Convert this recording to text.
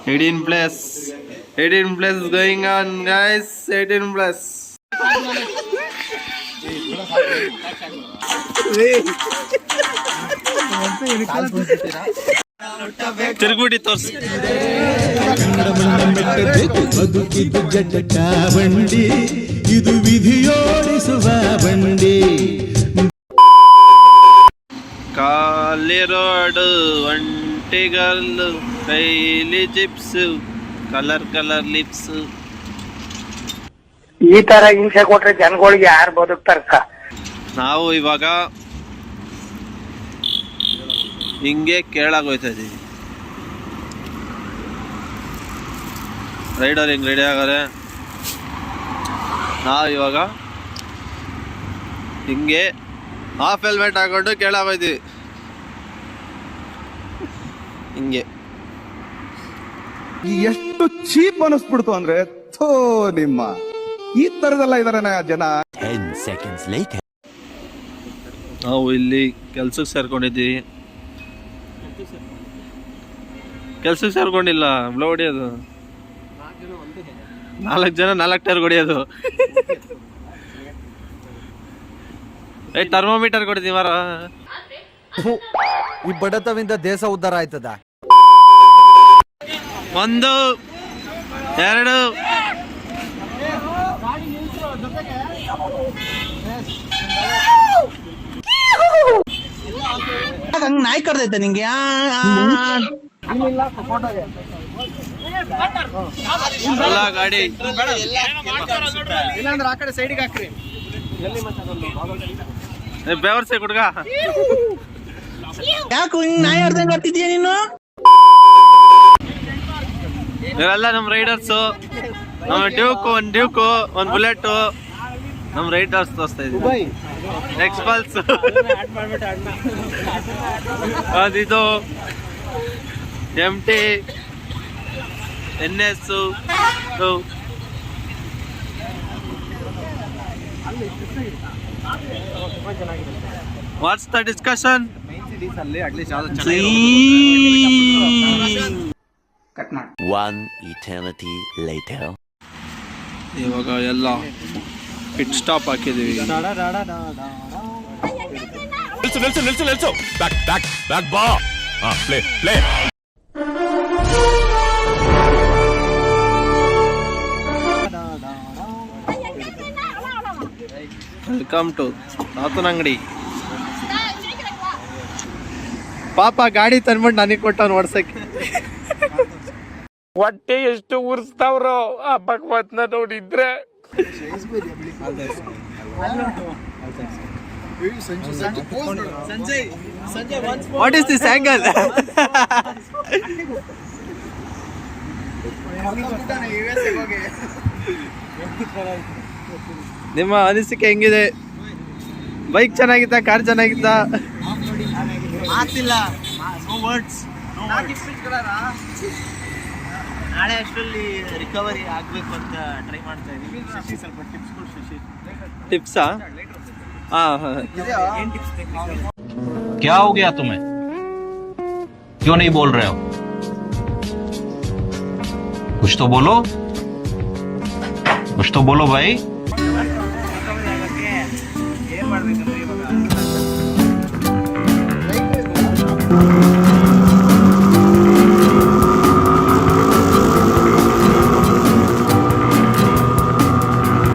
18 plus. 18 plus going on, guys. 18 plus. ತಿರುಗುಡಿ ತೋರ್ಸಿ. ಬದುಕಿದು ಜಟಕ ಬಂಡಿ, ಇದು ವಿಧಿಯೋಡಿಸುವ ಬಂಡಿ. ಖಾಲಿ ರೋಡು, ಒಂಟಿಗಲ್ಲು, ಕೈಲಿ ಚಿಪ್ಸ್, ಕಲರ್ ಕಲರ್ ಲಿಪ್ಸ್. ಈ ತರ ಹಿಂಸೆ ಕೊಟ್ರೆ ಜನಗಳಿಗೆ ಯಾರು ಬದುಕ್ತಾರಕ್ಕ? ನಾವು ಇವಾಗ ಹಿಂಗೆ ಕೇಳಾಗೋಯ್ತಾ ಇದೀವಿ. ರೈಡರ್ ಹಿಂಗೆ ರೆಡಿ ಆಗಾರೆ, ನಾವು ಇವಾಗ ಹಿಂಗೆ ಹಾಫ್ ಹೆಲ್ಮೆಟ್ ಹಾಕೊಂಡು ಕೇಳಾಗೋಯ್ತೀವಿ. ಹಿಂಗೆ ಎಷ್ಟು ಚೀಪ್ ಅನಿಸ್ಬಿಡ್ತು ಅಂದ್ರೆ, ಥೋ ನಿಮ್ಮ ಈ ತರದೆಲ್ಲ ಇದಾರೆ ಜನ. ನಾವು ಇಲ್ಲಿ ಕೆಲ್ಸಕ್ಕೆ ಸೇರ್ಕೊಂಡಿದ್ದೀವಿ. ಕೆಲ್ಸಕ್ಕೆ ಸೇರ್ಕೊಂಡಿಲ್ಲ, ಬ್ಲೋ ಹೊಡಿಯೋದು. 4 ಜನ 4 ಟೈರ್ ಹೊಡಿಯೋದು. ಥರ್ಮೋಮೀಟರ್ ಕೊಡ್ತೀವಿ ಮಾರ. ಈ ಬಡತವಿಂದ ದೇಶ ಉದ್ಧಾರ ಆಯ್ತದ. 1 2 ಹಂಗ ನಾಯಿ ಕರ್ದೈತೆ ನಿಂಗೆ. ಎಲ್ಲ ಗಾಡಿ ಇಲ್ಲಾಂದ್ರೆ ಆ ಕಡೆ ಸೈಡಿಗೆ ಹಾಕ್ರಿ. ಬೇವರ್ಸೆ ಹುಡುಗ, ಯಾಕೆ ಹಿಂಗ್ ನಾಯಿ ಆಡ್ದಂಗ್ ಆಡ್ತಿದ್ಯಾ ನೀನು? ಇವರೆಲ್ಲ ನಮ್ ರೈಡರ್ಸು. ನಮ್ಮ ಒಂದು ಡ್ಯೂಕು, ಒಂದು ಬುಲೆಟ್ ನಮ್ ರೈಡರ್ಸ್ ತೋರಿಸ್ತಾ ಇದೀವಿ. ಎಕ್ಸ್ಪಲ್ಸ್, ಅದಿದು MT NS. What's the discussion? One eternity later. ಇವಾಗ ಎಲ್ಲ ಪಿಟ್ ಸ್ಟಾಪ್ ಹಾಕಿದೀವಿ. ನಿಲ್ಸು ಬ್ಯಾಕ್ ಬಾ. ಪ್ಲೇ ವೆಲ್ಕಮ್ ಟು ತಾತನ ಅಂಗಡಿ. ಪಾಪ ಗಾಡಿ ತಂದ್ಬಿಟ್ಟು ನನಗೆ ಕೊಟ್ಟವ್ನು ಓಡ್ಸಕ್ಕೆ. ಹೊಟ್ಟೆ ಎಷ್ಟು ಉರ್ಸ್ತಾವ್ರೋ ಆ ಭಗವತ್ನ ನೋಡಿದ್ರೆ. What is this angle? ನಿಮ್ಮ ಅನಿಸಿಕೆ ಹೆಂಗಿದೆ? ಬೈಕ್ ಚೆನ್ನಾಗಿತ್ತ, ಕಾರ್ ಚೆನ್ನಾಗಿತ್ತ? ನಾಳೆ ಅಷ್ಟರಲ್ಲಿ ರಿಕವರಿ ಆಗ್ಬೇಕು ಅಂತ ಟ್ರೈ ಮಾಡ್ತಾ ಇದೀವಿ. ಶಶಿ ಸ್ವಲ್ಪ ಟಿಪ್ಸ್ ಕೊಡು ಶಶಿ. ಟಿಪ್ಸಾ? ಏನ್ ಟಿಪ್ಸ್ ಬೇಕು? क्या हो गया तुम्हें? क्यों नहीं बोल रहे हो? कुछ तो बोलो, कुछ तो बोलो भाई. ಏನ್ ಮಾಡ್ಬೇಕಂದ್ರೆ ಇವಾಗ